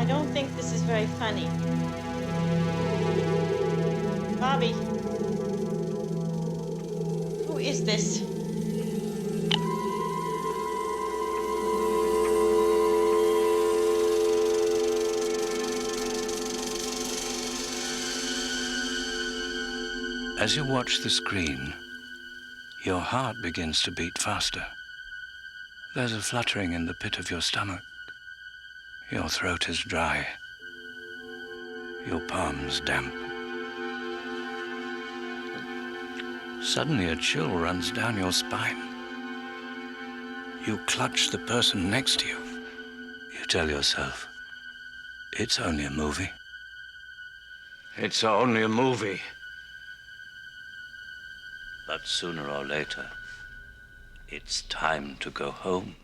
don't think this is very funny. Bobby. Who is this? As you watch the screen, your heart begins to beat faster. There's a fluttering in the pit of your stomach. Your throat is dry. Your palms damp. Suddenly a chill runs down your spine. You clutch the person next to you. You tell yourself, it's only a movie. It's only a movie. But sooner or later, it's time to go home.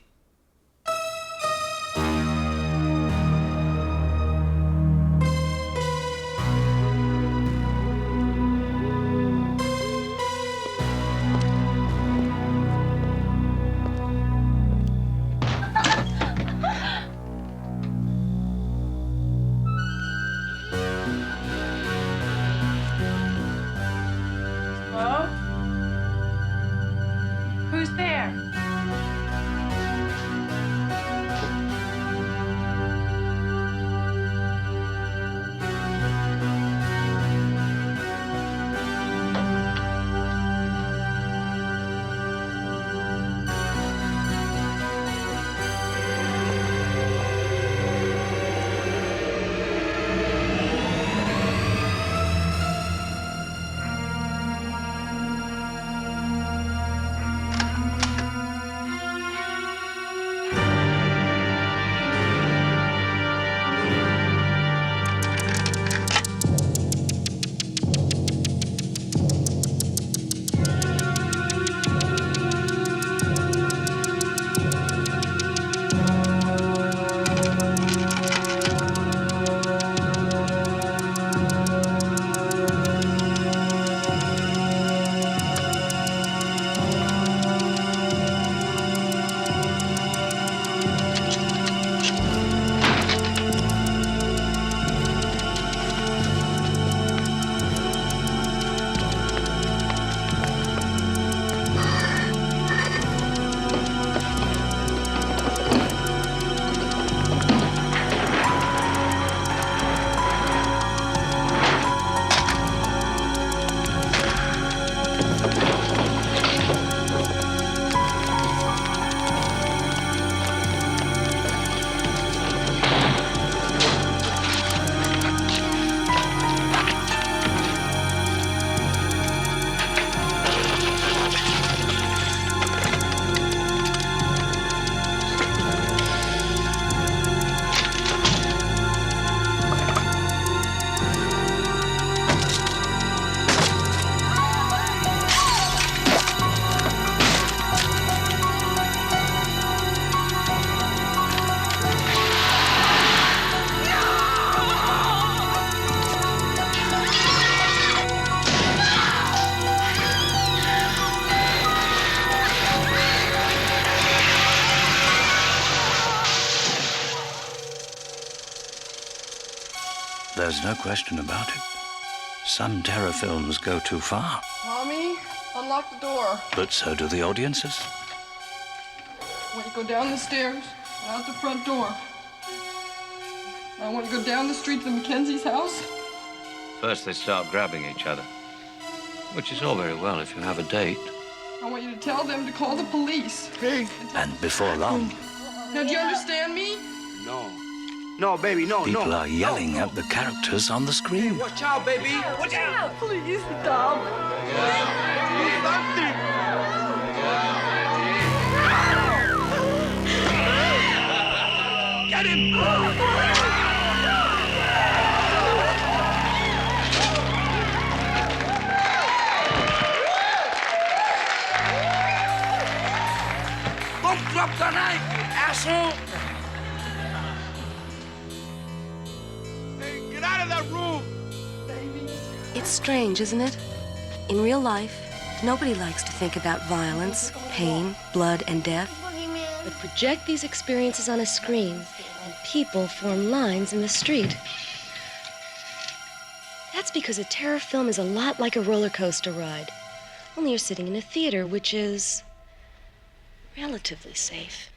There's no question about it. Some terror films go too far. Mommy, unlock the door. But so do the audiences. I want to go down the stairs, out the front door. I want to go down the street to the Mackenzie's house. First they start grabbing each other, which is all very well if you have a date. I want you to tell them to call the police. Hey. And before long... Now, do you understand me? No. No, baby, no, People are yelling at the characters on the screen. Watch out, baby. Watch out. Please stop. Get him! Don't drop the knife, asshole. Hey, get out of that room. It's strange, isn't it? In real life, nobody likes to think about violence, pain, blood, and death. but project these experiences on a screen, and people form lines in the street. That's because a terror film is a lot like a roller coaster ride. Only you're sitting in a theater, which is relatively safe.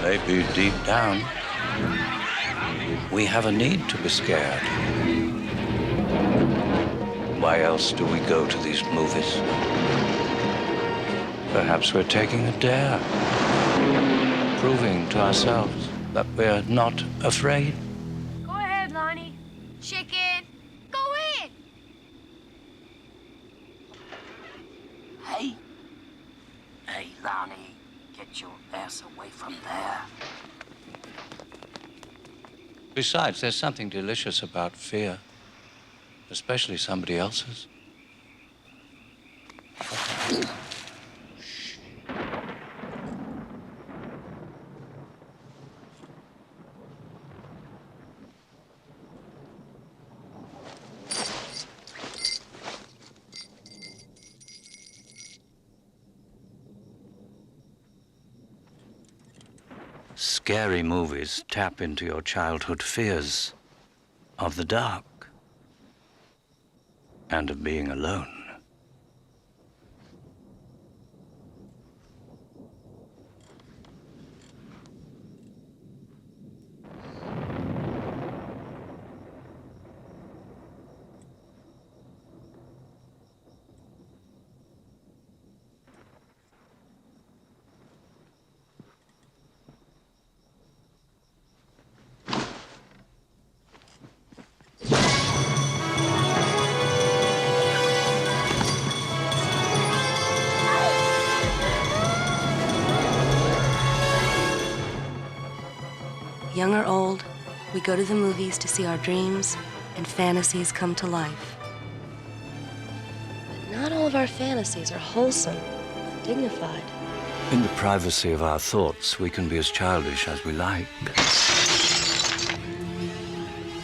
Maybe deep down, we have a need to be scared. Why else do we go to these movies? Perhaps we're taking a dare, proving to ourselves that we're not afraid. Go ahead, Lonnie. Chicken, go in. Hey, Lonnie, get your ass away from there. Besides, there's something delicious about fear, especially somebody else's. Scary movies tap into your childhood fears of the dark and of being alone. Young or old, we go to the movies to see our dreams and fantasies come to life. But not all of our fantasies are wholesome, dignified. In the privacy of our thoughts, we can be as childish as we like.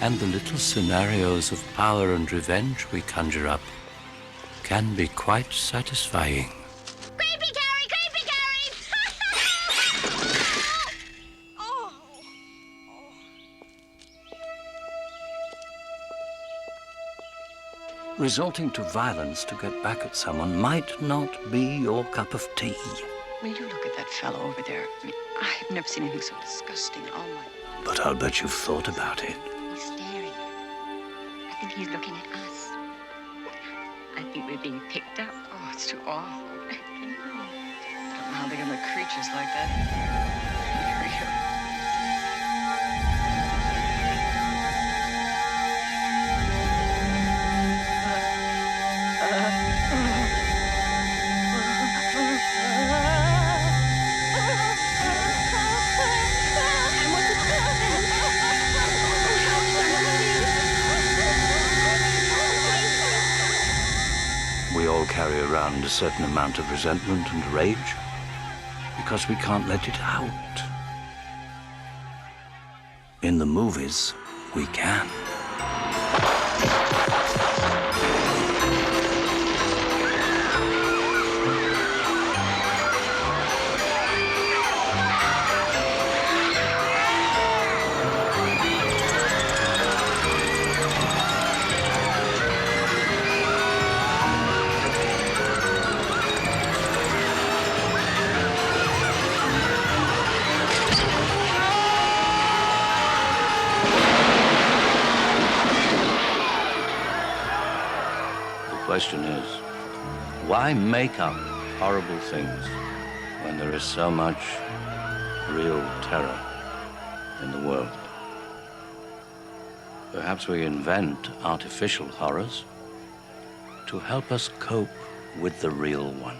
And the little scenarios of power and revenge we conjure up can be quite satisfying. Creepy, Carrie! Creepy, Carrie! Oh. Resorting to violence to get back at someone might not be your cup of tea. Will you look at that fellow over there? I mean, I have never seen anything so disgusting in all my... But I'll bet you've thought about it. He's staring. I think he's looking at us. I think we're being picked up. Oh, it's too awful. I don't know how they're gonna creatures like that. Real. We all carry around a certain amount of resentment and rage because we can't let it out. In the movies, we can. The question is, why make up horrible things when there is so much real terror in the world? Perhaps we invent artificial horrors to help us cope with the real ones.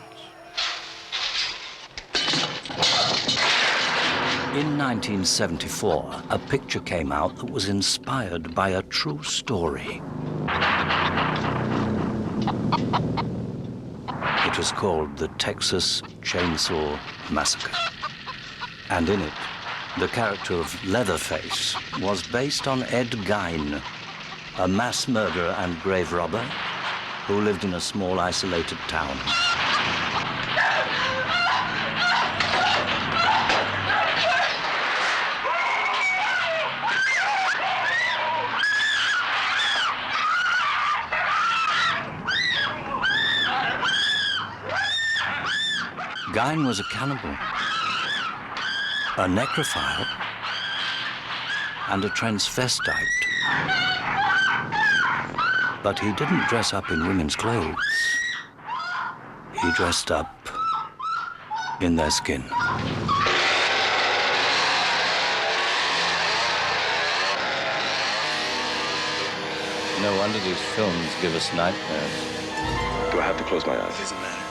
In 1974, a picture came out that was inspired by a true story. It was called The Texas Chainsaw Massacre. And in it, the character of Leatherface was based on Ed Gein, a mass murderer and grave robber who lived in a small, isolated town. Gein was a cannibal, a necrophile, and a transvestite. But he didn't dress up in women's clothes. He dressed up in their skin. No wonder these films give us nightmares. Do I have to close my eyes? Doesn't matter.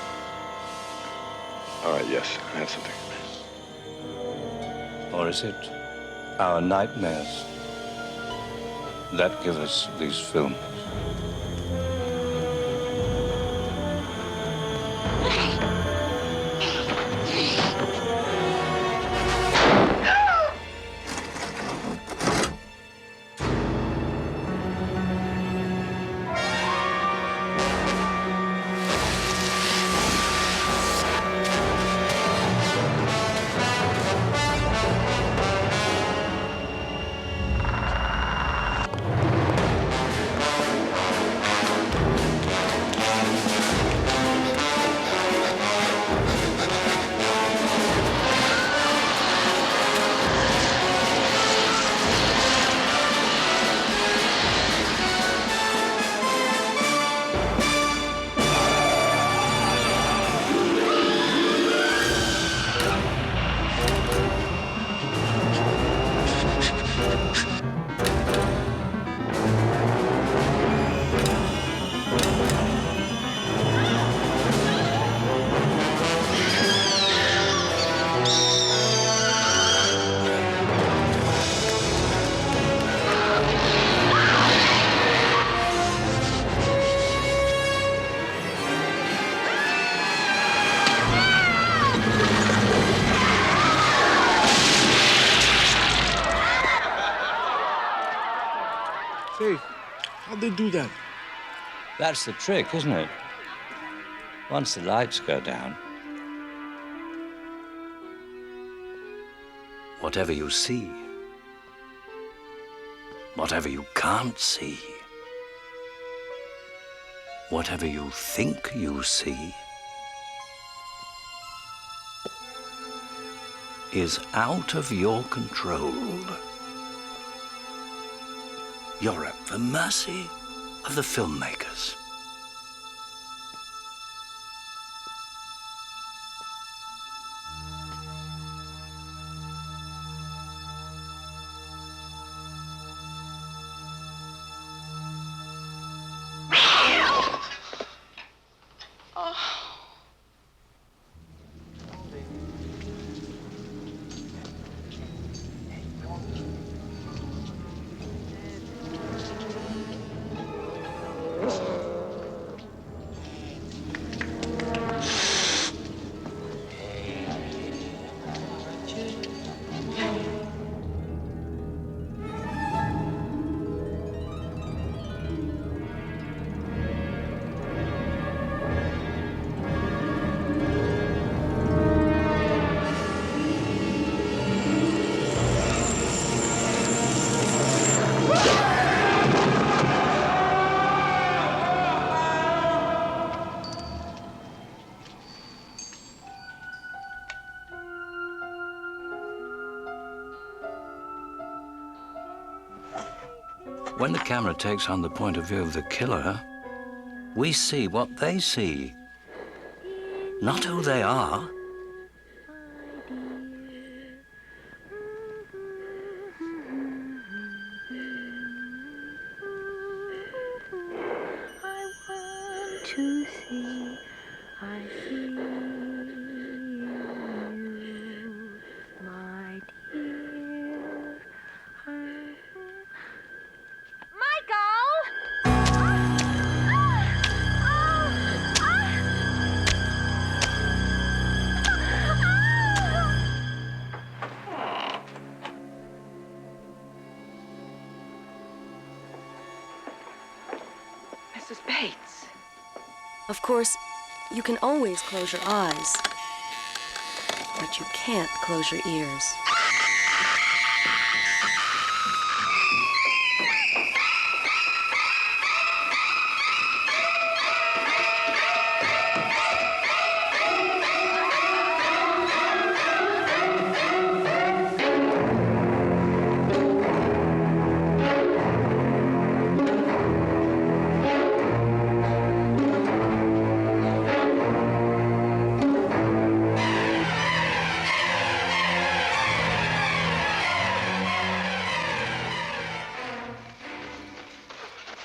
All right, yes, I have something. Or is it our nightmares that give us these films? Hey, how'd they do that? That's the trick, isn't it? Once the lights go down, whatever you see, whatever you can't see, whatever you think you see, is out of your control. You're at the mercy of the filmmakers. When the camera takes on the point of view of the killer, we see what they see, not who they are. to see. I see you, my dear. Mrs. Bates. Of course, you can always close your eyes, but you can't close your ears.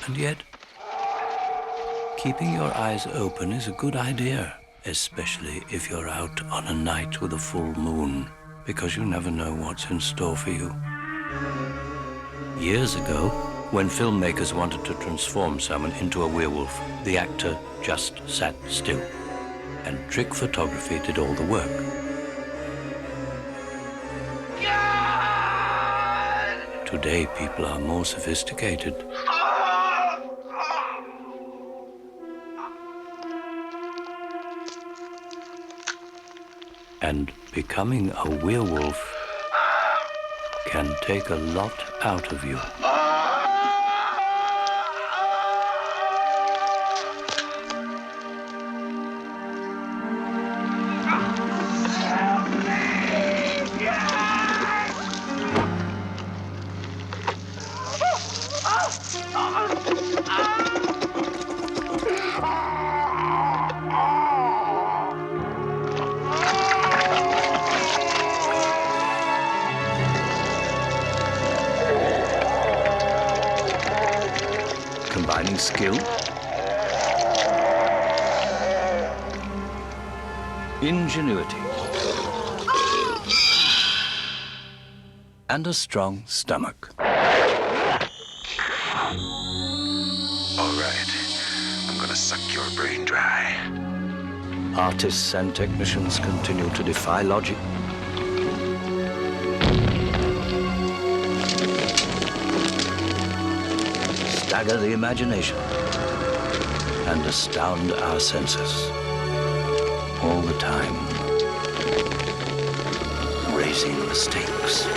And yet, keeping your eyes open is a good idea, especially if you're out on a night with a full moon, because you never know what's in store for you. Years ago, when filmmakers wanted to transform someone into a werewolf, the actor just sat still, and trick photography did all the work. Today, people are more sophisticated. And becoming a werewolf can take a lot out of you. Combining skill, ingenuity, and a strong stomach. All right. I'm gonna suck your brain dry. Artists and technicians continue to defy logic. Stagger the imagination and astound our senses. All the time, raising the stakes.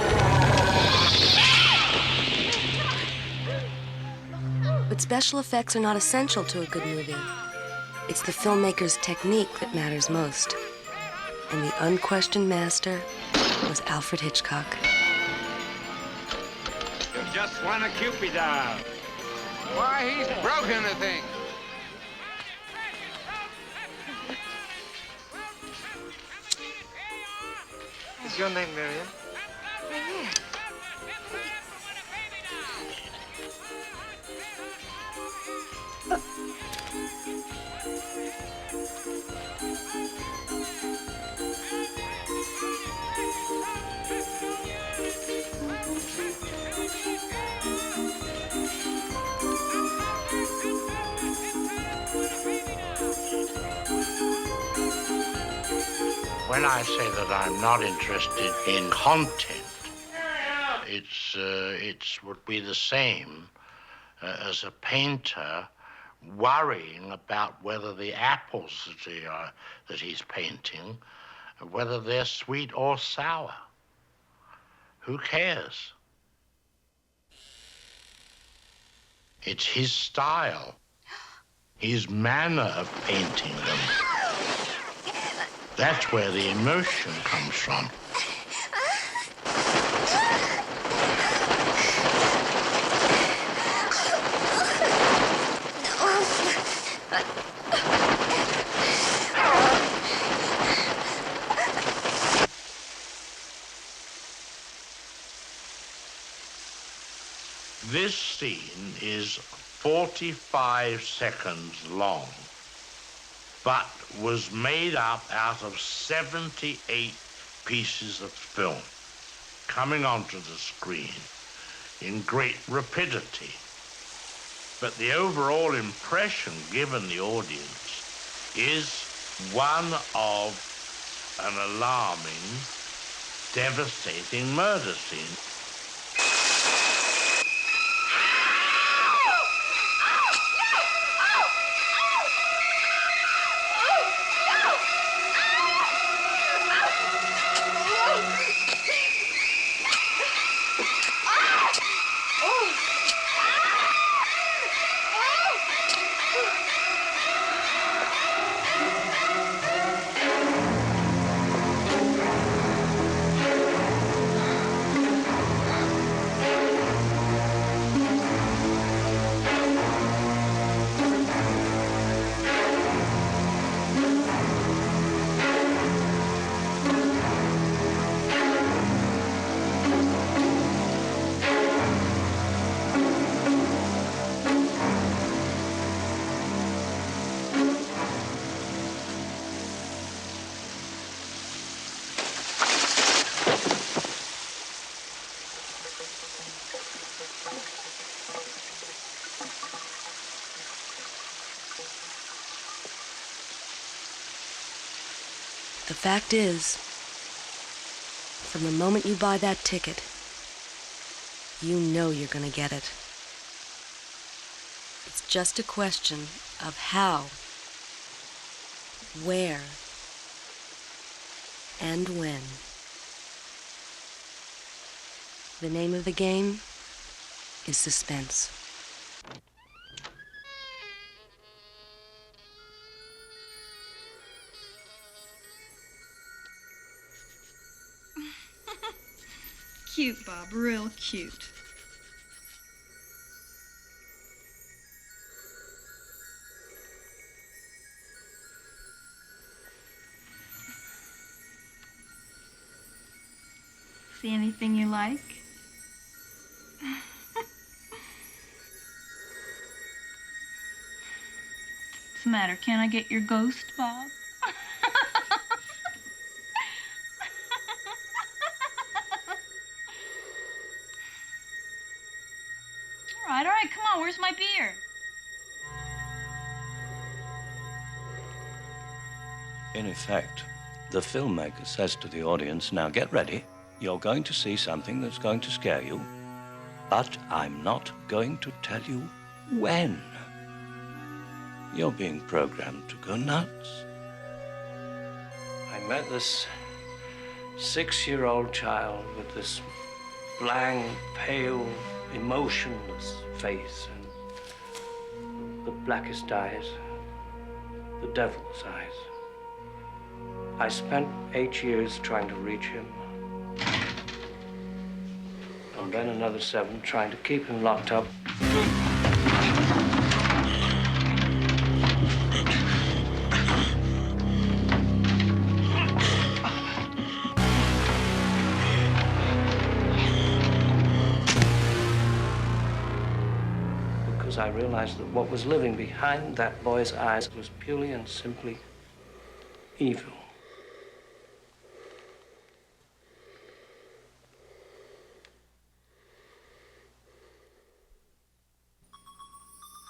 But special effects are not essential to a good movie. It's the filmmaker's technique that matters most. And the unquestioned master was Alfred Hitchcock. You just want a Cupid doll. Why, he's broken the thing. Is your name Miriam? When I say that I'm not interested in content, it would be the same as a painter worrying about whether the apples that he's painting, whether they're sweet or sour. Who cares? It's his style, his manner of painting them. That's where the emotion comes from. This scene is 45 seconds long. but was made up out of 78 pieces of film coming onto the screen in great rapidity. But the overall impression given the audience is one of an alarming, devastating murder scene. The fact is, from the moment you buy that ticket, you know you're gonna get it. It's just a question of how, where, and when. The name of the game is suspense. Cute, Bob, real cute. See anything you like? What's the matter? Can't I get your ghost, Bob? All right, come on, where's my beer? In effect, the filmmaker says to the audience, now get ready. You're going to see something that's going to scare you, but I'm not going to tell you when. You're being programmed to go nuts. I met this 6-year-old child with this blank, pale, emotionless face and the blackest eyes, the devil's eyes. I spent 8 years trying to reach him, and then another 7 trying to keep him locked up. Because I realized that what was living behind that boy's eyes was purely and simply evil.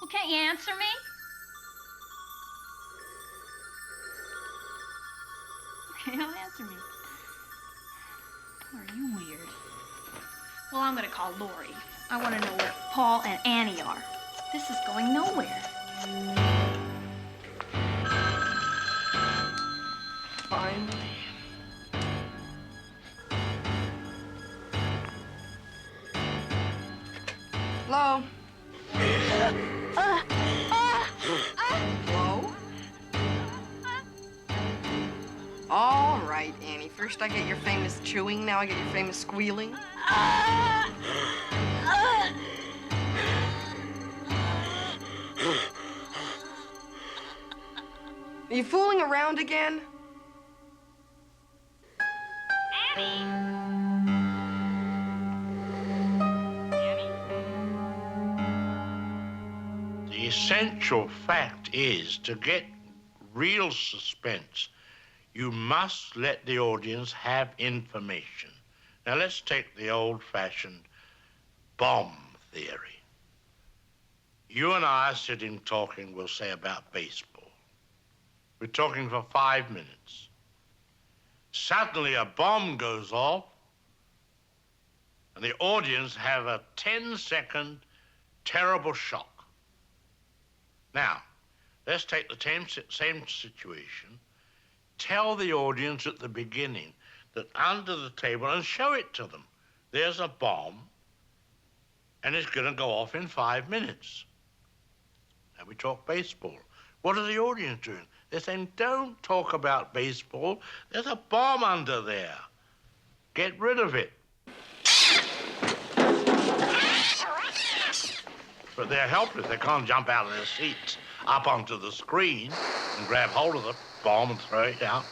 Well, can't you answer me? Okay, don't answer me. Are you weird? Well, I'm gonna call Lori. I want to know where Paul and Annie are. This is going nowhere. Finally. Hello? Hello? All right, Annie. First I get your famous chewing, now I get your famous squealing. Are you fooling around again? The essential fact is to get real suspense, you must let the audience have information. Now, let's take the old-fashioned bomb theory. You and I are sitting talking, we'll say, about baseball. We're talking for 5 minutes. Suddenly, a bomb goes off, and the audience have a 10-second terrible shock. Now, let's take the same situation. Tell the audience at the beginning that under the table, and show it to them, there's a bomb, and it's going to go off in 5 minutes. And we talk baseball. What are the audience doing? They're saying, don't talk about baseball. There's a bomb under there. Get rid of it. But they're helpless. They can't jump out of their seats up onto the screen and grab hold of the bomb and throw it out.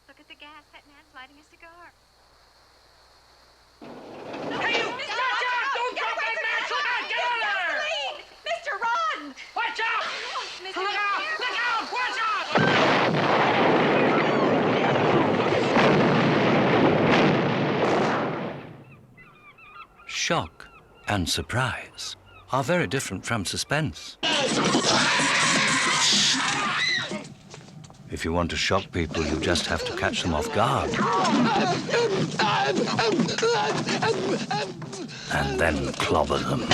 Look at the gas. That man's lighting a cigar. Hey, you! Watch out! Don't drop that match! Look out! Get out of there! Mister, run! Watch out! Mister, Look out! Look out! Watch out! Shock and surprise are very different from suspense. If you want to shock people, you just have to catch them off guard. And then clobber them.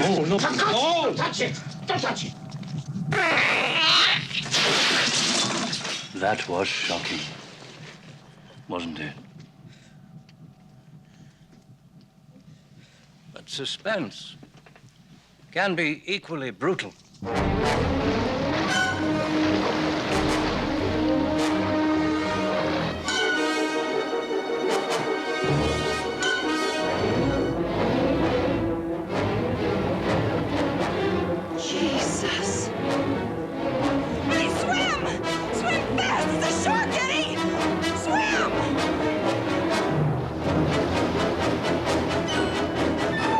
Oh, no. Don't touch it! Don't touch it! That was shocking, wasn't it? But suspense can be equally brutal. Jesus! Eddie, swim! Swim fast! It's a shark, Eddie! Swim!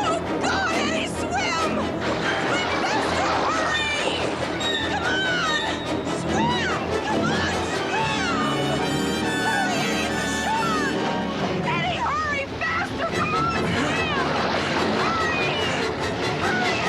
Oh, God, Eddie, swim! Swim faster! Hurry! Come on! Swim! Come on, swim! Hurry, Eddie, it's a shark! Eddie, hurry! Faster! Come on, swim! Hurry! Hurry,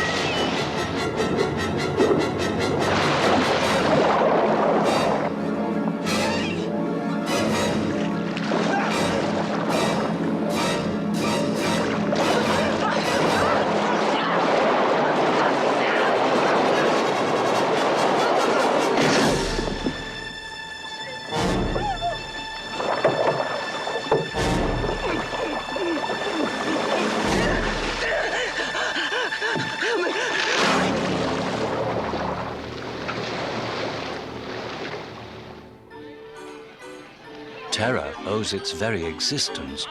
Terror owes its very existence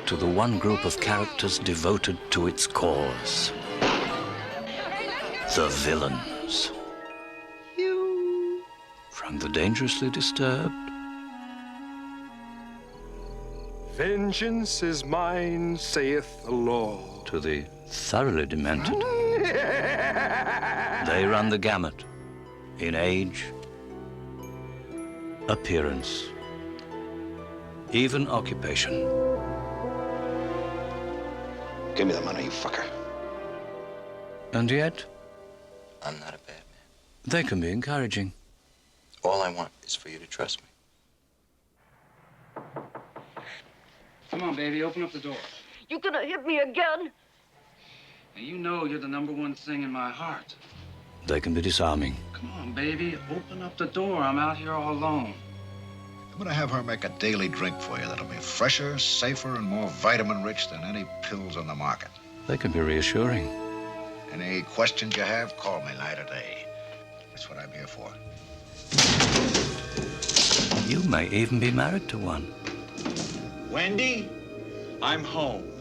to the one group of characters devoted to its cause. The villains. From the dangerously disturbed Vengeance is mine, saith the Lord. to the thoroughly demented. They run the gamut in age, appearance, even occupation. Give me the money, you fucker. And yet, I'm not a bad man. they can be encouraging. All I want is for you to trust me. Come on, baby, open up the door. You gonna hit me again? Now, you know you're the #1 thing in my heart. They can be disarming. Come on, baby, open up the door. I'm out here all alone. I'm gonna have her make a daily drink for you that'll be fresher, safer, and more vitamin-rich than any pills on the market. They can be reassuring. Any questions you have, call me night or day. That's what I'm here for. You may even be married to one. Wendy, I'm home.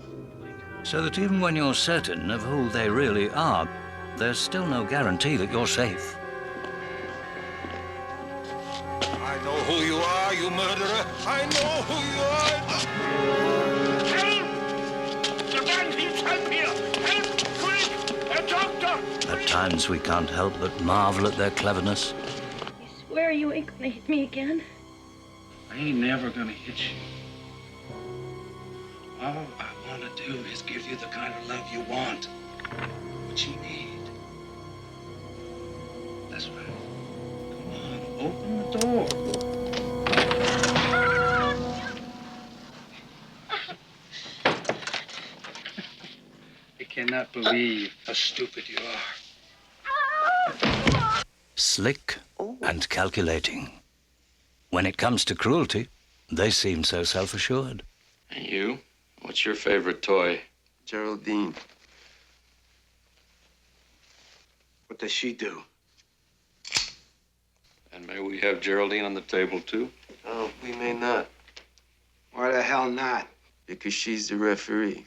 So that even when you're certain of who they really are, there's still no guarantee that you're safe. I know who you are, you murderer. I know who you are. Help! The man needs help here. Help! Quick! A doctor! At times we can't help but marvel at their cleverness. You swear you ain't gonna hit me again? I ain't never gonna hit you. All I want to do is give you the kind of love you want, what you need. That's right. Come on, open the door. I cannot believe how stupid you are. Slick and calculating. When it comes to cruelty, they seem so self-assured. And you? What's your favorite toy? Geraldine. What does she do? And may we have Geraldine on the table, too? Oh, we may not. Why the hell not? Because she's the referee.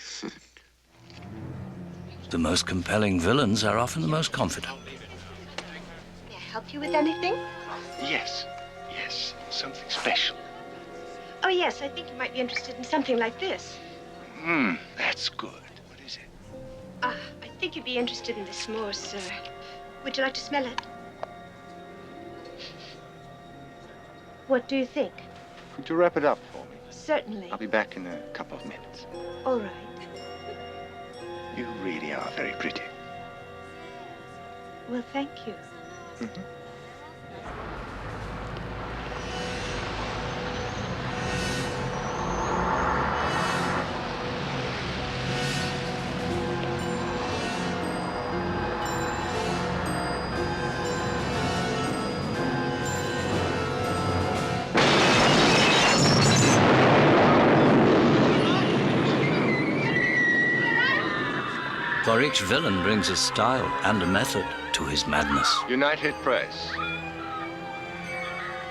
The most compelling villains are often the most confident. May I help you with anything? Yes, something special. Oh, yes, I think you might be interested in something like this. That's good. What is it? I think you'd be interested in this more, sir. Would you like to smell it? What do you think? Could you wrap it up for me? Certainly. I'll be back in a couple of minutes. All right. You really are very pretty. Well, thank you. For each villain brings a style and a method to his madness. United Press.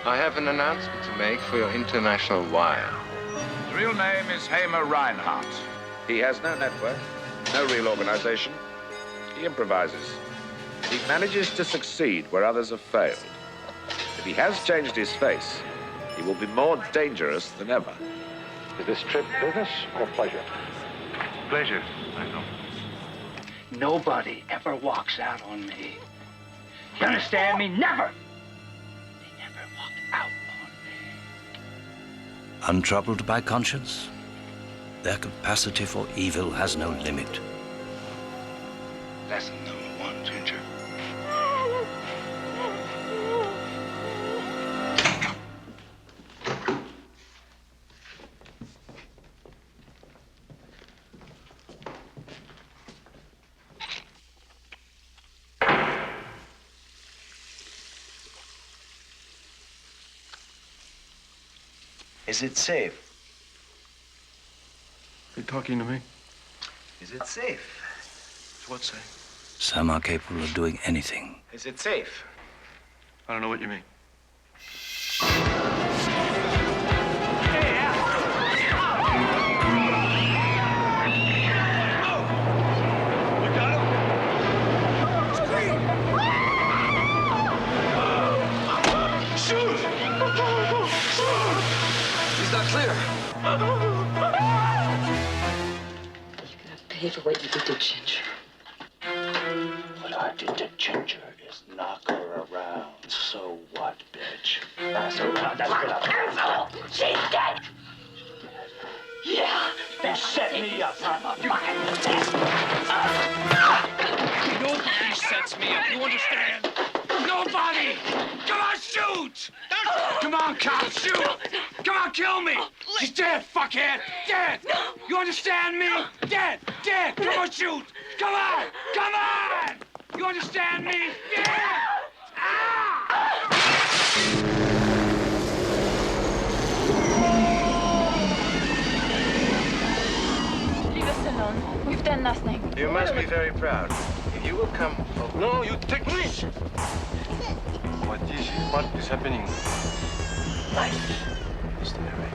I have an announcement to make for your international wire. His real name is Hamer Reinhardt. He has no network, no real organization. He improvises. He manages to succeed where others have failed. If he has changed his face, he will be more dangerous than ever. Is this trip business or pleasure? Pleasure, I know. Nobody ever walks out on me. You understand me? Never! They never walk out on me. Untroubled by conscience, their capacity for evil has no limit. Lesson number 1, Ginger. Is it safe? Are you talking to me? Is it safe? What's safe? Some are capable of doing anything. Is it safe? I don't know what you mean. Pay for what you did to Ginger. What I did to Ginger is knock her around. So what, bitch? That's enough. She's dead! Yeah! You set me up, huh? Nobody sets me up, you understand? Nobody! Come on, shoot! Come on, cop, shoot! Come on, kill me! She's dead, fuckhead! Dead! You understand me? Dead! Dead! Come on, shoot! Come on! Come on! You understand me? Dead! Leave us alone. We've done nothing. You must be very proud. If you will come over. No, you take me! What is happening? Life, Mr. Murray.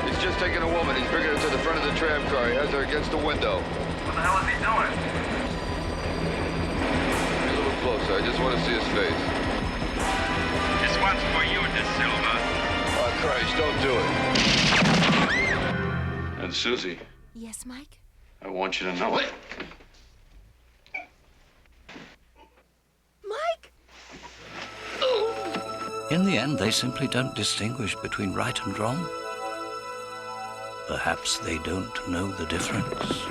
It's just taking a woman. He's bringing her to the front of the tram car. He has her against the window. What the hell is he doing? Be a little closer. I just want to see his face. This one's for you, De Silva. Oh, Christ, don't do it. And Susie, Yes, Mike? I want you to know it. Mike? In the end, they simply don't distinguish between right and wrong. Perhaps they don't know the difference.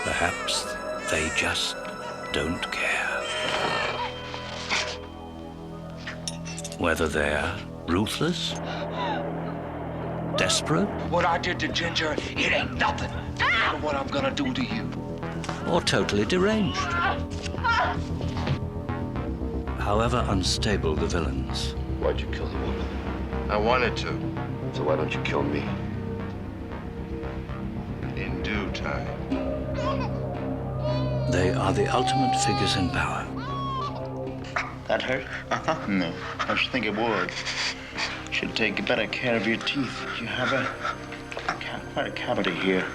Perhaps they just don't care. Whether they're ruthless, desperate, What I did to Ginger, it ain't nothing. Look what I'm gonna do to you. or totally deranged. However unstable the villains, Why'd you kill the woman? I wanted to. So why don't you kill me? In due time. they are the ultimate figures in power. That hurt? No, I should think it would. You should take better care of your teeth. You have quite a cavity here.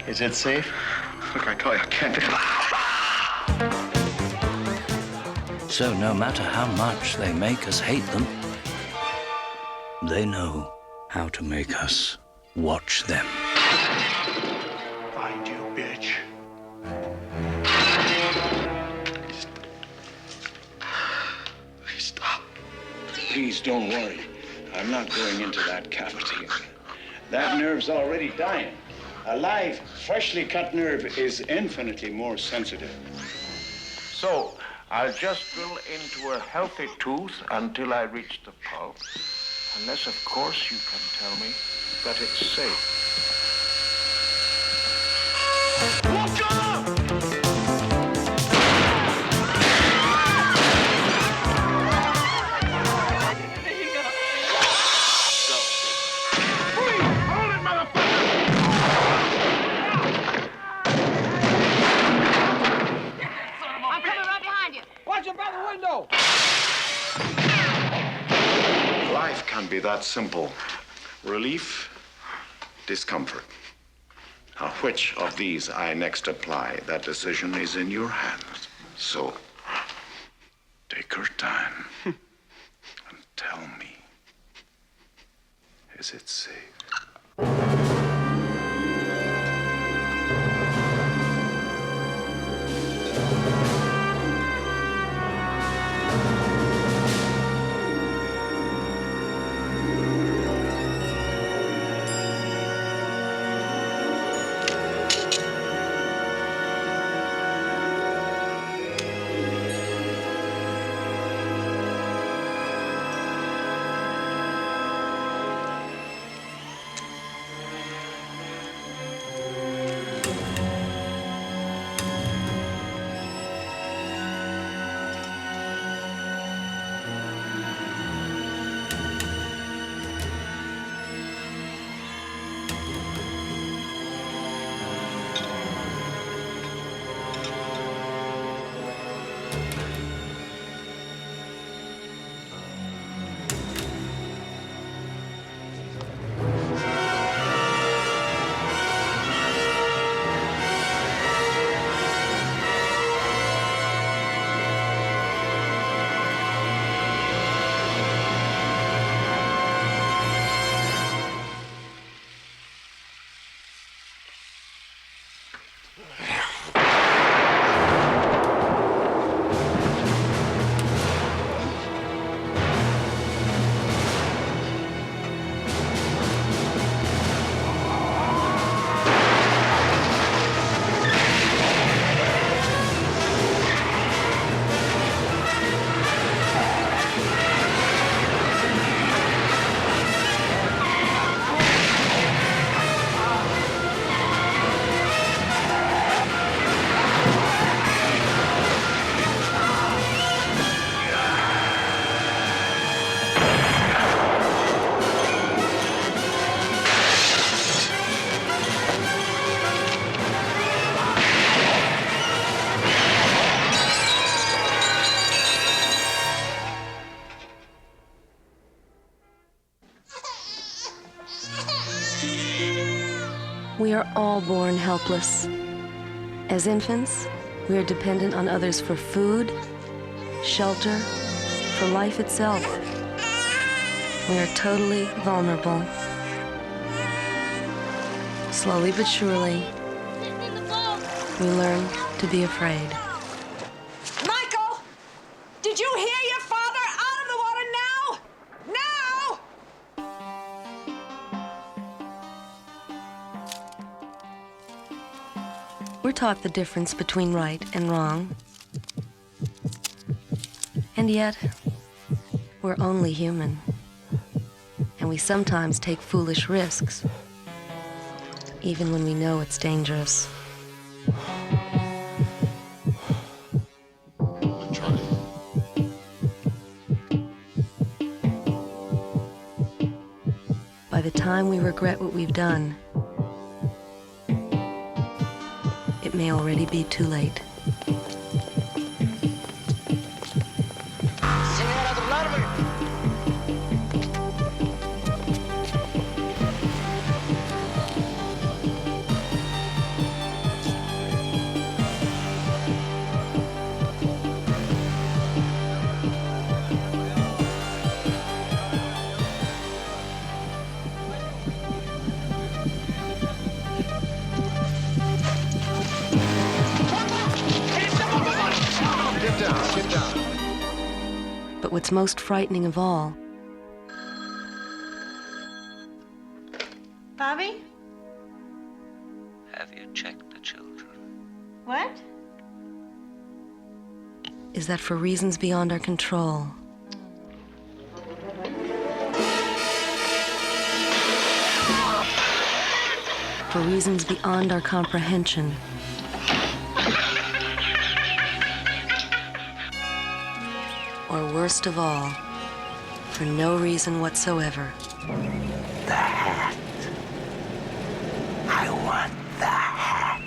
Is it safe? Look, I tell you, I can't. So no matter how much they make us hate them, they know how to make us watch them. Find you, bitch. Stop. Please don't worry. I'm not going into that cavity. That nerve's already dying. A live, freshly cut nerve is infinitely more sensitive. So, I'll just drill into a healthy tooth until I reach the pulp. Unless, of course, you can tell me that it's safe. Watch out! Life can be that simple. Relief, discomfort. Now, which of these I next apply, that decision is in your hands. So, take your time and tell me, is it safe? are all born helpless. As infants, we are dependent on others for food, shelter, for life itself. We are totally vulnerable. Slowly but surely, we learn to be afraid. Michael! Did you hear your father? Out of the water now! Now! We're taught the difference between right and wrong. And yet, we're only human. And we sometimes take foolish risks, even when we know it's dangerous. By the time we regret what we've done, it may already be too late. But what's most frightening of all, Bobby? Have you checked the children? What? is that for reasons beyond our control, for reasons beyond our comprehension, or worst of all, for no reason whatsoever. The hat. I want the hat.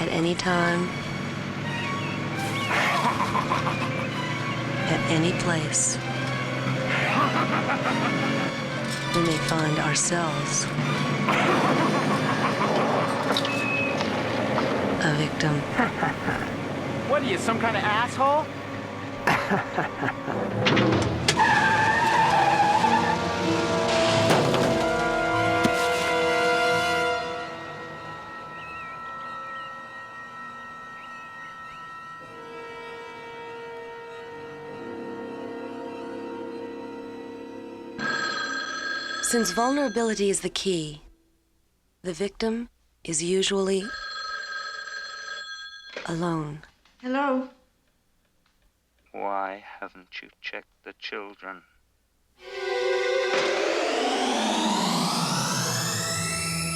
At any time, at any place, we may find ourselves a victim. What are you, some kind of asshole? Since vulnerability is the key, the victim is usually alone. Hello? Why haven't you checked the children?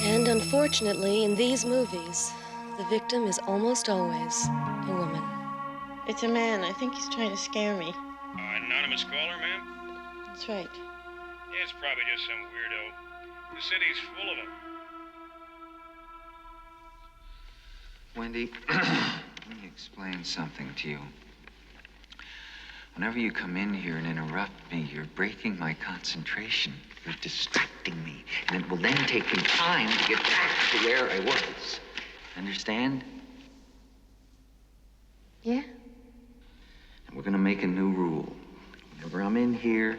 And unfortunately, in these movies, the victim is almost always a woman. It's a man. I think he's trying to scare me. Anonymous caller, ma'am? That's right. Yeah, it's probably just some weirdo. The city's full of them. Wendy, let me explain something to you. Whenever you come in here and interrupt me, you're breaking my concentration. You're distracting me. And it will then take me time to get back to where I was. Understand? Yeah? And we're gonna make a new rule. Whenever I'm in here,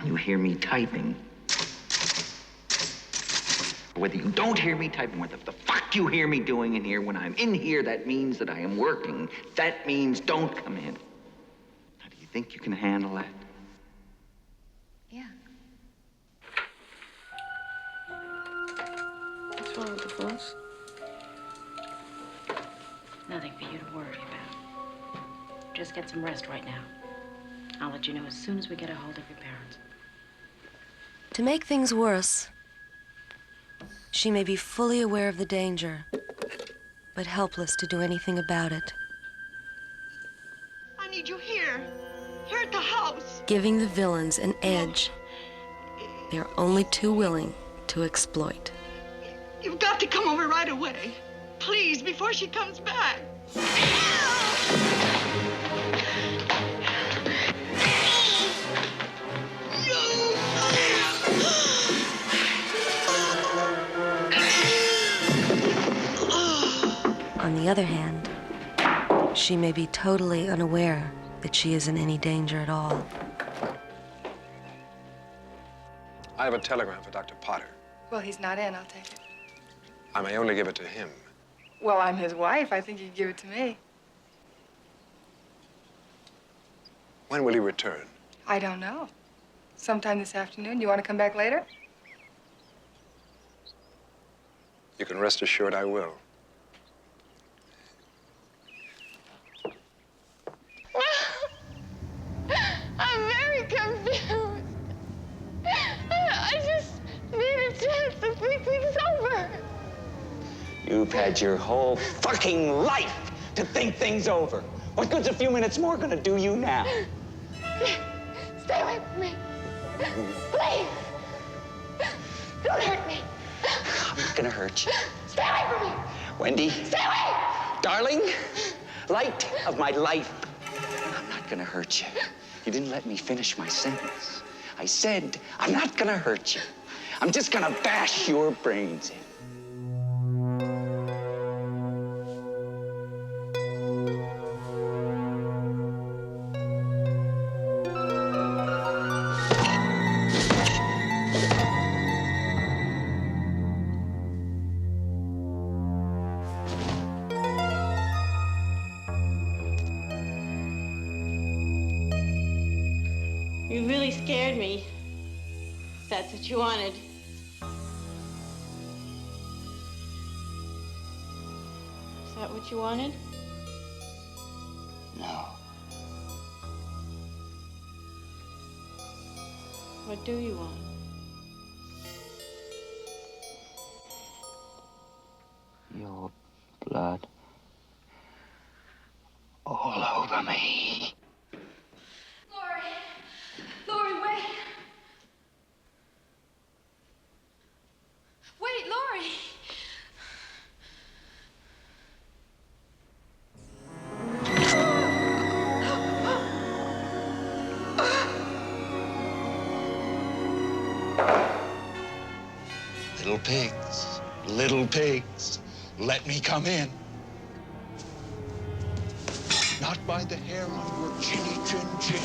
you hear me typing. Whether you don't hear me typing, what the fuck you hear me doing in here, when I'm in here, that means that I am working. That means don't come in. Now, do you think you can handle that? Yeah. What's wrong with the phones? Nothing for you to worry about. Just get some rest right now. I'll let you know as soon as we get a hold of your parents. To make things worse, she may be fully aware of the danger, but helpless to do anything about it. I need you here. Here at the house. Giving the villains an edge they're only too willing to exploit. You've got to come over right away. Please, before she comes back. On the other hand, she may be totally unaware that she is in any danger at all. I have a telegram for Dr. Potter. Well, he's not in. I'll take it. I may only give it to him. Well, I'm his wife. I think you'd give it to me. When will he return? I don't know. Sometime this afternoon. You want to come back later? You can rest assured I will. I'm very confused. I just need a chance to think things over. You've had your whole fucking life to think things over. What good's a few minutes more gonna do you now? Stay away from me. Please. Don't hurt me. I'm not gonna hurt you. Stay away from me. Wendy. Stay away. Darling, light of my life. I'm not gonna hurt you. You didn't let me finish my sentence. I said, I'm not gonna hurt you. I'm just gonna bash your brains in. You really scared me. If that's what you wanted. Is that what you wanted? No. What do you want? Your blood all over me. Lori, wait. Wait, Lori. Little pigs, let me come in. Not by the hair on your chinny chin chin.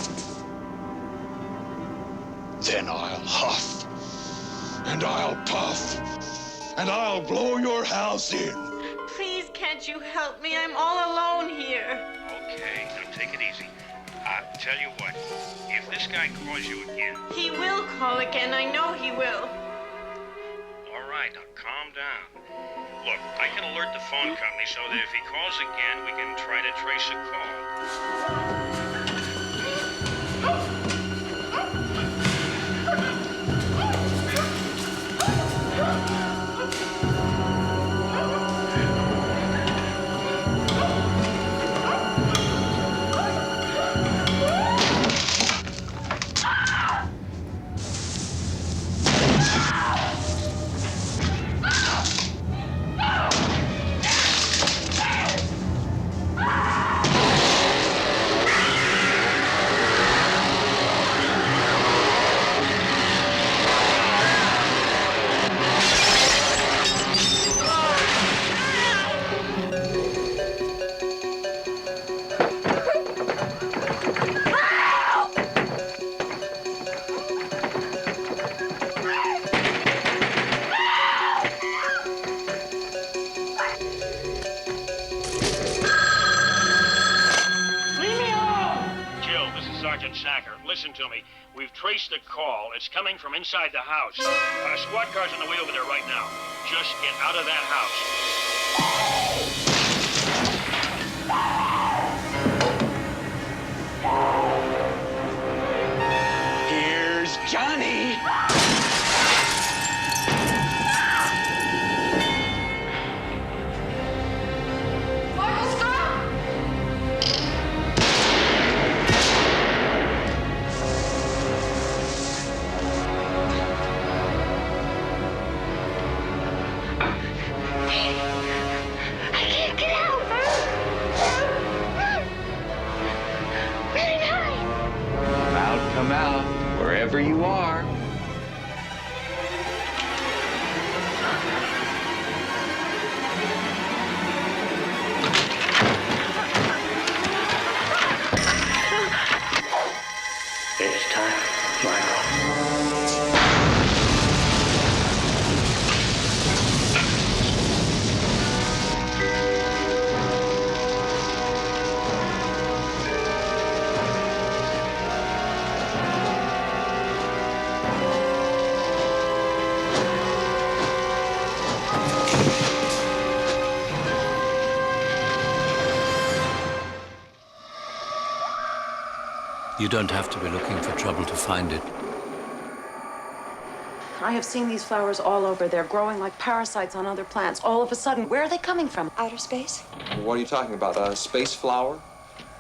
Then I'll huff, and I'll puff, and I'll blow your house in. Please, can't you help me? I'm all alone here. Okay, now take it easy. Tell you what, if this guy calls you again... He will call again. I know he will. All right, now calm down. Look, I can alert the phone company so that if he calls again, we can try to trace a call. Listen to me. We've traced the call. It's coming from inside the house. Squad car's on the way over there right now. Just get out of that house. Here's Johnny. Come out, wherever you are. You don't have to be looking for trouble to find it. I have seen these flowers all over. They're growing like parasites on other plants. All of a sudden, where are they coming from? Outer space? What are you talking about? A space flower?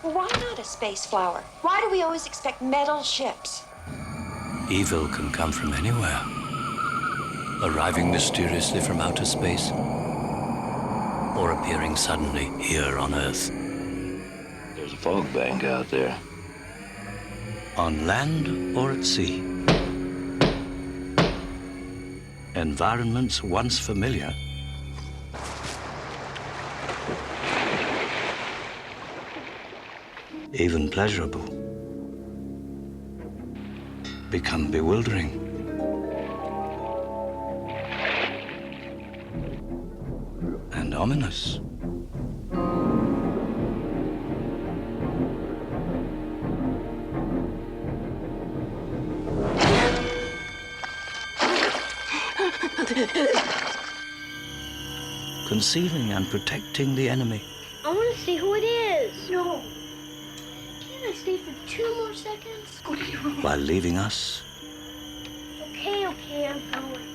Well, why not a space flower? Why do we always expect metal ships? Evil can come from anywhere, arriving mysteriously from outer space, or appearing suddenly here on Earth. There's a fog bank out there. On land or at sea. Environments once familiar even pleasurable become bewildering. And ominous. Concealing and protecting the enemy. I want to see who it is. No. Can't I stay for 2 more seconds? While leaving us Okay, I'm going.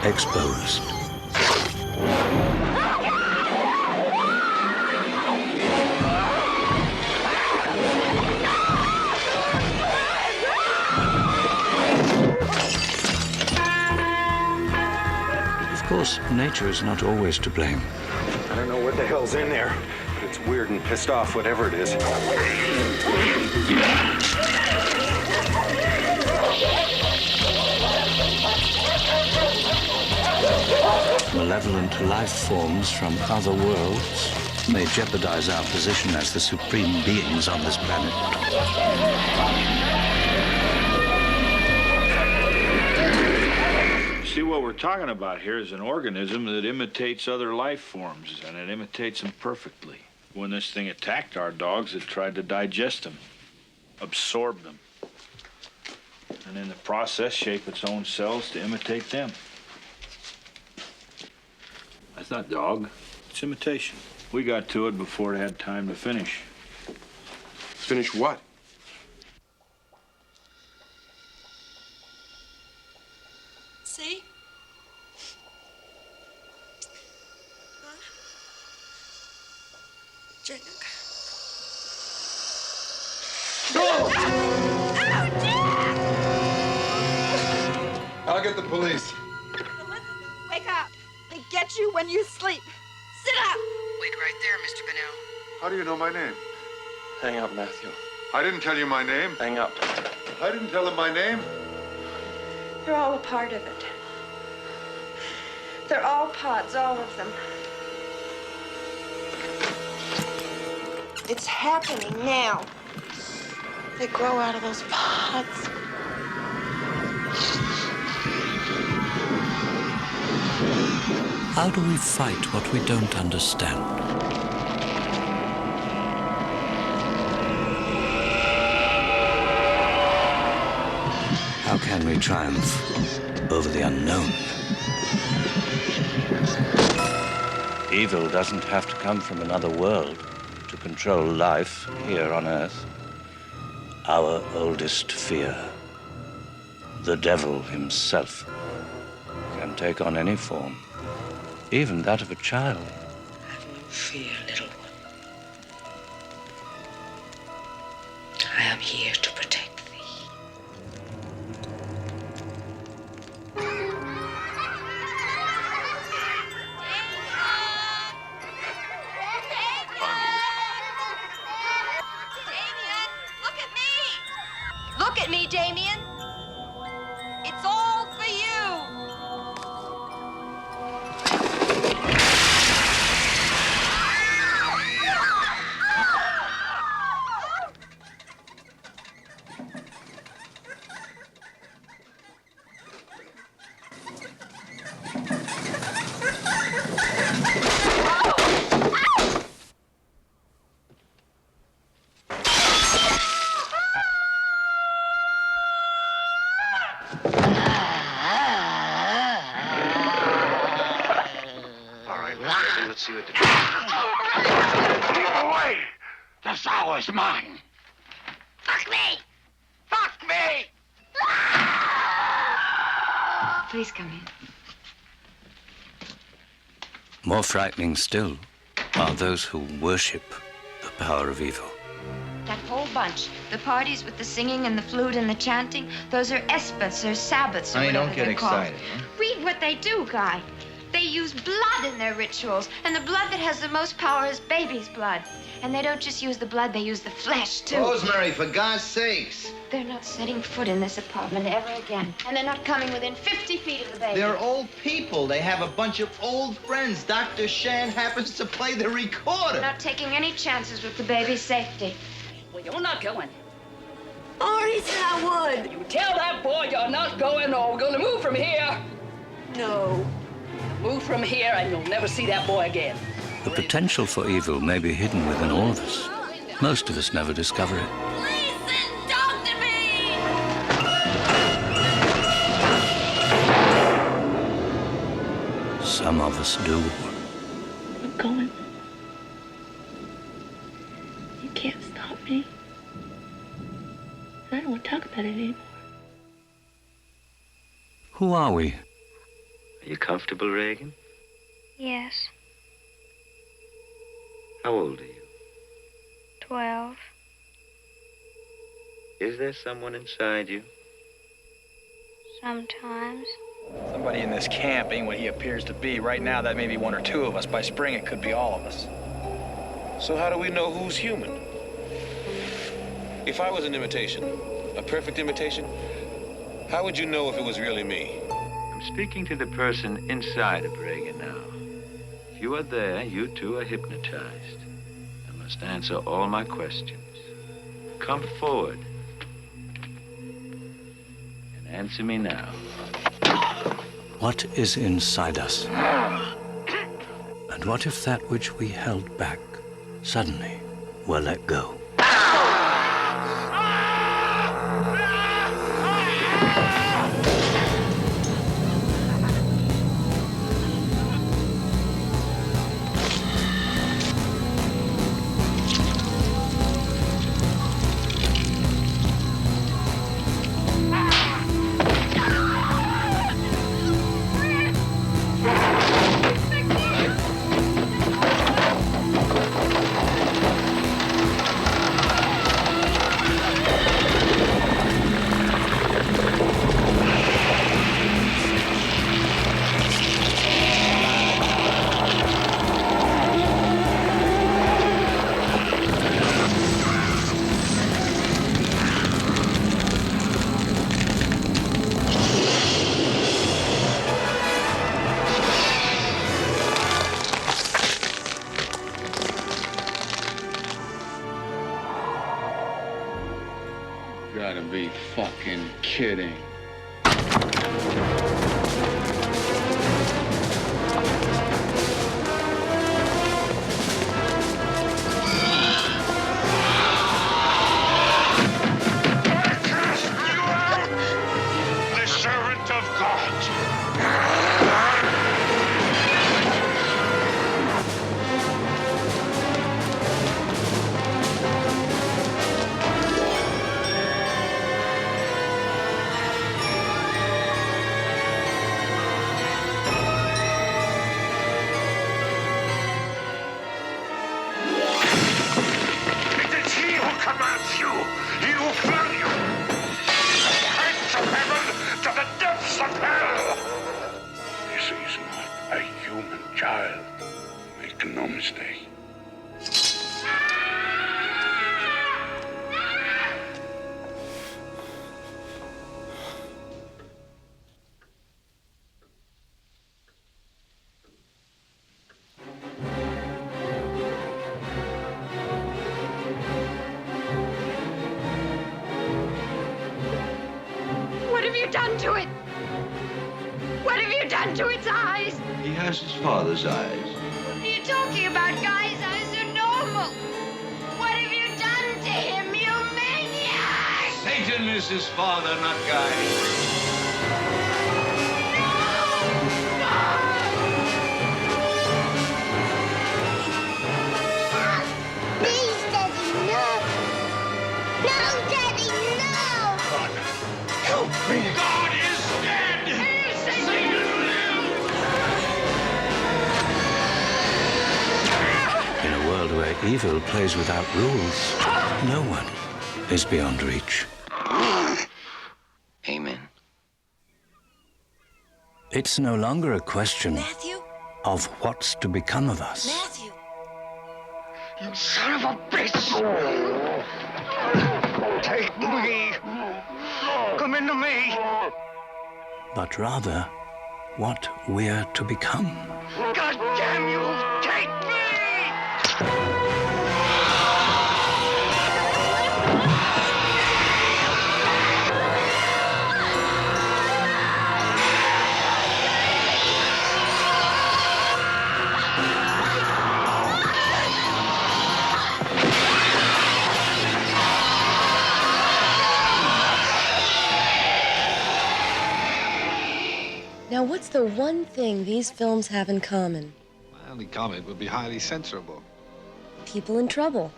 exposed. Of course, nature is not always to blame. I don't know what the hell's in there, but it's weird and pissed off, whatever it is. Malevolent life forms from other worlds may jeopardize our position as the supreme beings on this planet. See, what we're talking about here is an organism that imitates other life forms, and it imitates them perfectly. When this thing attacked our dogs, it tried to digest them, absorb them, and in the process shape its own cells to imitate them. That's not dog. It's imitation. We got to it before it had time to finish. Finish what? See? Jack. I'll get the police. Wake up. They get you when you sleep. Sit up. Wait right there, Mr. Bennell. How do you know my name? Hang up, Matthew. I didn't tell you my name. Hang up. I didn't tell him my name. They're all a part of it. They're all pods, all of them. It's happening now. They grow out of those pods. How do we fight what we don't understand? How can we triumph over the unknown? Evil doesn't have to come from another world to control life here on Earth. Our oldest fear, the devil himself, can take on any form, even that of a child. Have no fear, little one. I am here to protect thee. Look at me, Damien. It's all for you. Let's see what the... Keep away! The sow is mine. Fuck me! Fuck me! Please come in. More frightening still are those who worship the power of evil. That whole bunch, the parties with the singing and the flute and the chanting, those are esbats or sabbats or Honey, whatever don't get they're called. excited. Huh? Read what they do, Guy. They use blood in their rituals, and the blood that has the most power is baby's blood. And they don't just use the blood, they use the flesh, too. Rosemary, for God's sakes. They're not setting foot in this apartment ever again. And they're not coming within 50 feet of the baby. They're old people. They have a bunch of old friends. Dr. Shan happens to play the recorder. Not taking any chances with the baby's safety. Well, you're not going. Already said I would. You tell that boy you're not going, or we're going to move from here. No. Move from here, and you'll never see that boy again. The potential for evil may be hidden within all of us. Most of us never discover it. Some of us do. I'm going. You can't stop me. I don't want to talk about it anymore. Who are we? Are you comfortable, Reagan? Yes, How old are you? 12. Is there someone inside you? Sometimes. Somebody in this camp ain't what he appears to be. Right now, that may be one or two of us. By spring, it could be all of us. So how do we know who's human? If I was an imitation, a perfect imitation, how would you know if it was really me? I'm speaking to the person inside of Reagan now. If you are there, you too are hypnotized. I must answer all my questions. Come forward and answer me now. What is inside us? And what if that which we held back suddenly were let go? Gotta be fucking kidding. The servant of God. It is he who commands you. He who fell you. Heights of heaven to the depths of hell. This is not a human child. Make no mistake. What have you done to it? What have you done to its eyes? He has his father's eyes. What are you talking about? Guy's eyes are normal. What have you done to him, you maniac? Satan is his father, not Guy. Please, Daddy, no. No, Daddy. where evil plays without rules, no one is beyond reach. Amen. It's no longer a question Matthew? of what's to become of us. Matthew! You son of a bitch! Take me! Come into me! But rather, what we're to become. God damn you! Take me! Now, what's the one thing these films have in common? My only comment would be highly censorable. People in trouble.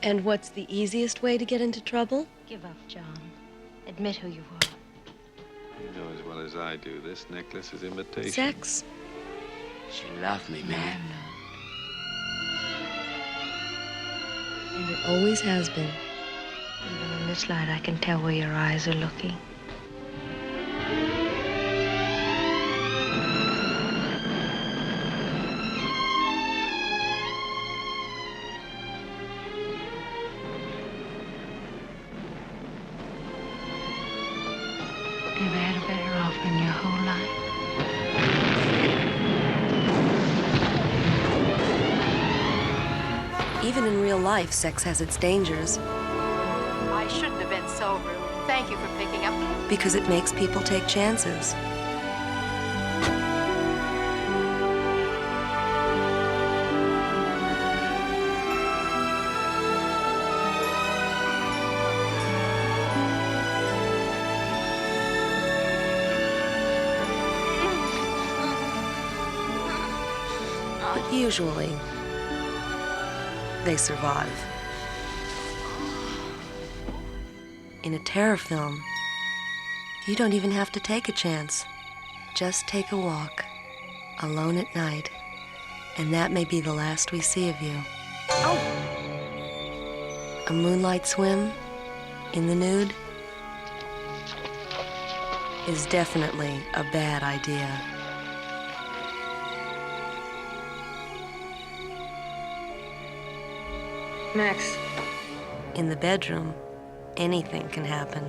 And what's the easiest way to get into trouble? Give up, John. Admit who you are. You know as well as I do, this necklace is imitation. Sex. She loved me, man. And it always has been. Even in this light, I can tell where your eyes are looking. Never had a better offer in your whole life. Even in real life, sex has its dangers. I shouldn't have been so rude. Thank you for picking up. Because it makes people take chances. But usually, they survive. In a terror film, you don't even have to take a chance. Just take a walk, alone at night, and that may be the last we see of you. Oh. A moonlight swim in the nude is definitely a bad idea. Max. In the bedroom, anything can happen.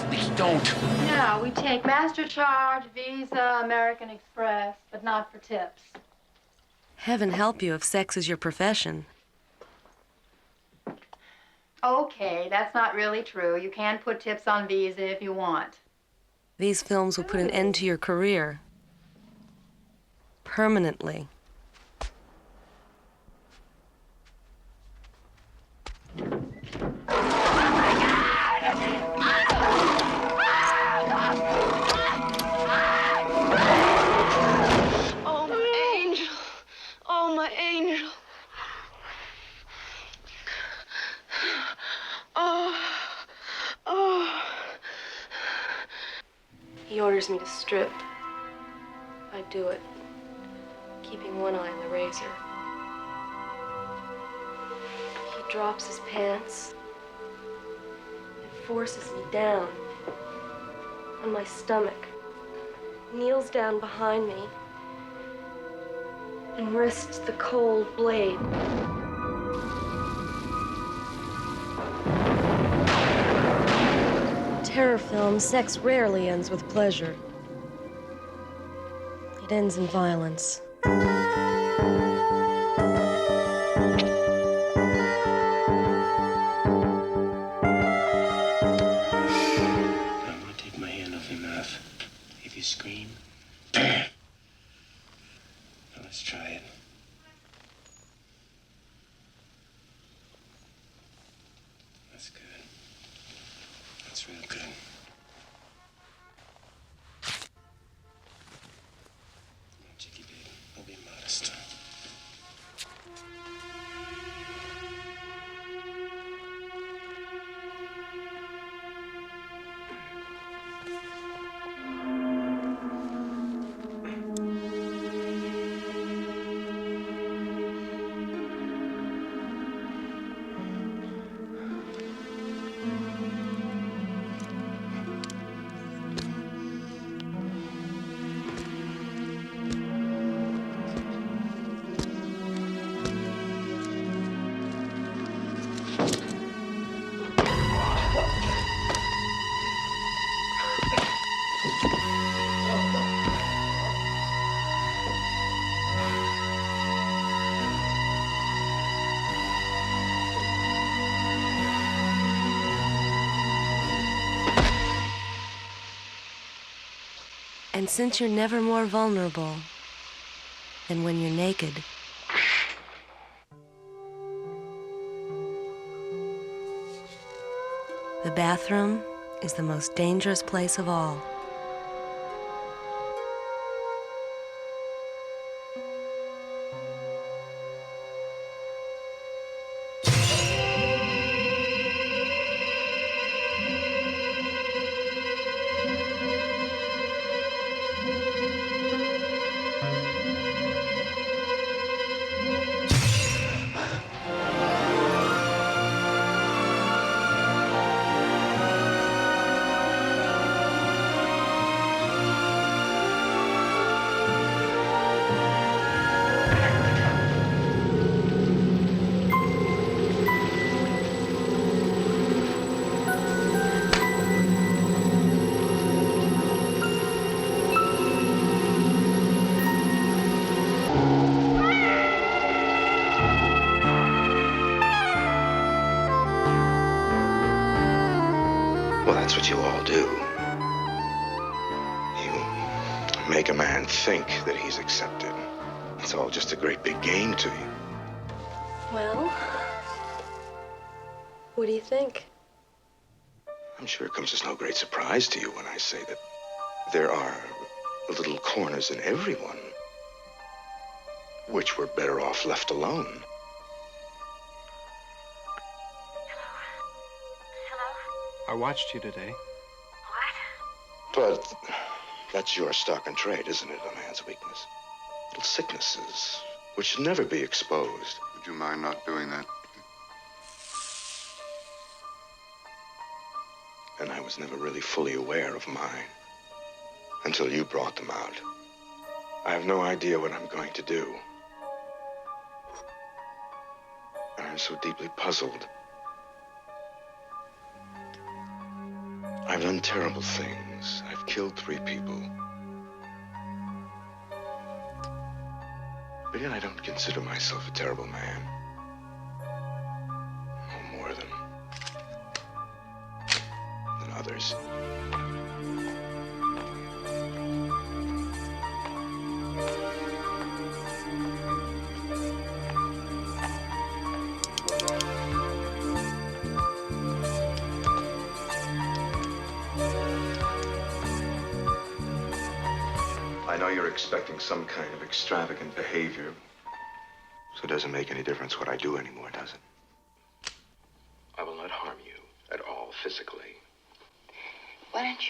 Please don't. Yeah, we take MasterCard, Visa, American Express, but not for tips. Heaven help you if sex is your profession. Okay, that's not really true. You can put tips on Visa if you want. These films will put an end to your career. Permanently. Oh, my angel. Oh, my angel. Oh. Oh. He orders me to strip. I do it, keeping one eye on the razor. He drops his pants and forces me down on my stomach, kneels down behind me, and risks the cold blade. Terror film, sex rarely ends with pleasure. It ends in violence. I'm gonna take my hand off your mouth. If you scream, now let's try it. That's good. That's real good. Chicky baby, I'll be modest. And since you're never more vulnerable than when you're naked, the bathroom is the most dangerous place of all. Well, that's what you all do. You make a man think that he's accepted. It's all just a great big game to you. well, what do you think? I'm sure it comes as no great surprise to you when I say that there are little corners in everyone which were better off left alone. I watched you today. But that's your stock and trade, isn't it, a man's weakness? Little sicknesses, which should never be exposed. Would you mind not doing that? And I was never really fully aware of mine until you brought them out. I have no idea what I'm going to do. And I'm so deeply puzzled. I've done terrible things. I've killed 3 people. But yet I don't consider myself a terrible man. No more than others. I know you're expecting some kind of extravagant behavior, so it doesn't make any difference what I do anymore, does it? I will not harm you at all physically. Why don't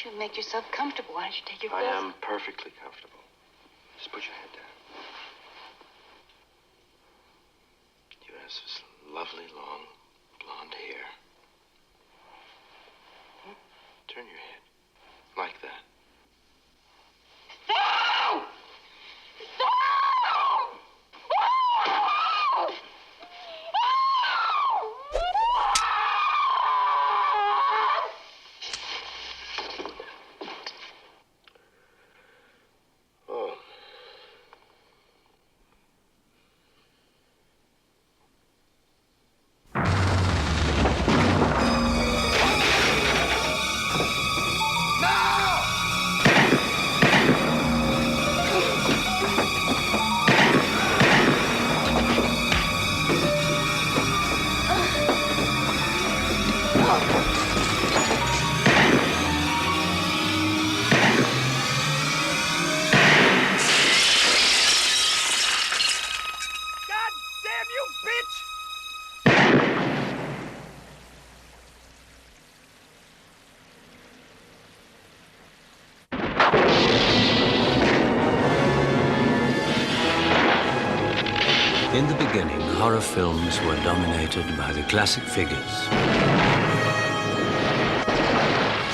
you make yourself comfortable? Why don't you take your I clothes am perfectly comfortable. Just put your head down. You have this lovely long blonde hair. Turn your head. Like that. No! Oh. In the beginning, horror films were dominated by the classic figures.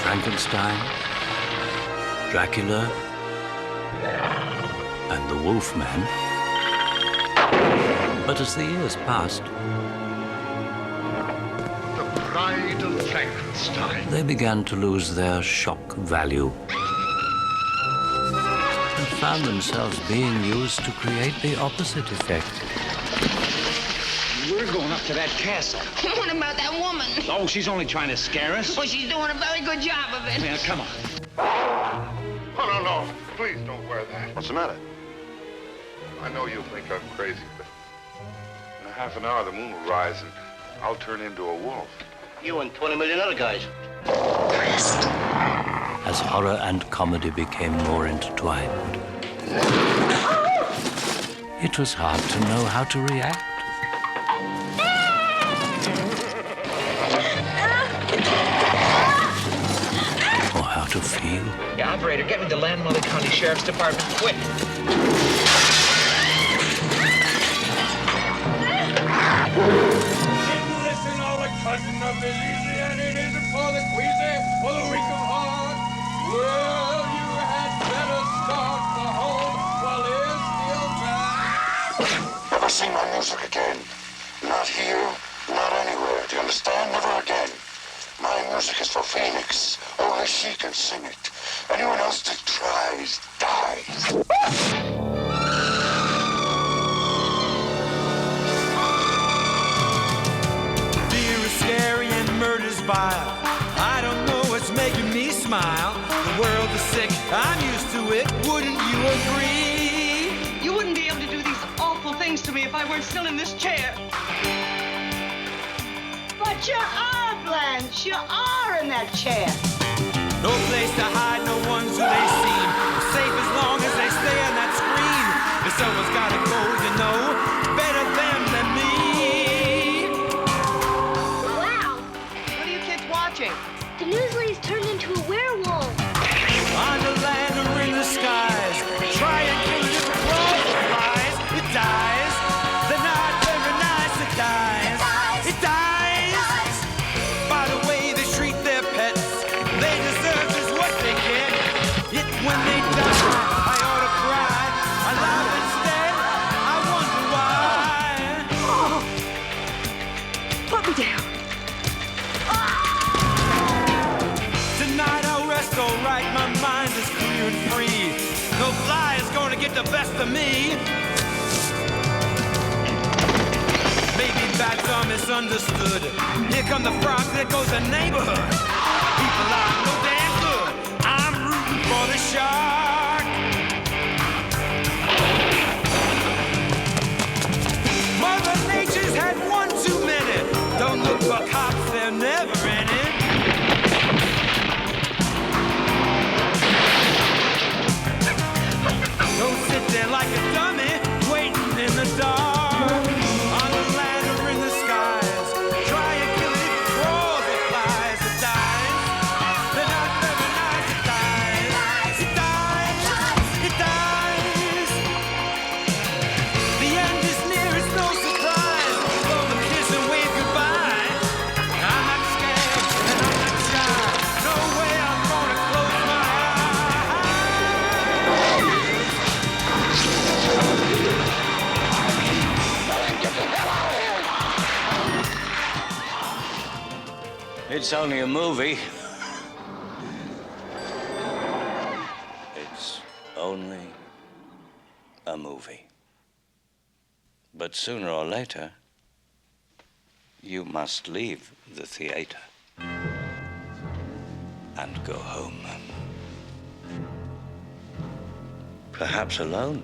Frankenstein, Dracula, and the Wolfman. But as the years passed, The Bride of Frankenstein. they began to lose their shock value and found themselves being used to create the opposite effect. We're going up to that castle. What about that woman? Oh, she's only trying to scare us. Well, she's doing a very good job of it. Yeah, come on. Oh, no. Please don't wear that. What's the matter? I know you'll think I'm crazy, but in a half an hour the moon will rise and I'll turn into a wolf. You and 20 million other guys. As horror and comedy became more intertwined, it was hard to know how to react. Or how to feel. Yeah, operator, get me the Landmother County Sheriff's Department, quick. Listen, all the cousin of the easy, and it isn't for the queasy or the weak of heart. Well, you had better start for home while there's still time. Never sing my music again. Not here, not anywhere. Do you understand? Never again. My music is for Phoenix. Only she can sing it. Anyone else that tries, dies. Fear is scary and murder's vile. I don't know what's making me smile. The world is sick, I'm used to it. Wouldn't you agree? You wouldn't be able to do these awful things to me if I weren't still in this chair. But you are, Blanche. You are in that chair. No place to hide, no one's who they seem. Safe as long as they stay on that screen. If someone's gotta go, you know, better them than me. Wow. What are you kids watching? The news lady's turned into a werewolf. On the land or in the skies, try and kill it if it crawls or flies. It dies. They're not very nice. It dies. It dies. By the way they treat their pets, they deserve just what they get. Yet when they die, I ought to cry. I laugh instead. I wonder why. Oh. Put me down. Tonight I'll rest all right. My mind is clear and free. No fly is going to get the best of me. Maybe bats are misunderstood. Here come the frogs, there goes the neighborhood. People are no damn good. I'm rooting for the shark. Mother Nature's had one too many. Don't look for cops, they're never in it. Don't sit there like a dummy, waiting in the dark. On the land or in the skies, try and kill it if it crawls or flies. It dies. They're not very nice. It dies. It dies. It dies. The end is near, it's no surprise. Blow a kiss and wave goodbye. I'm not scared and I'm not shy. No way I'm gonna close my It's only a movie. It's only a movie. But sooner or later, you must leave the theater and go home. Perhaps alone.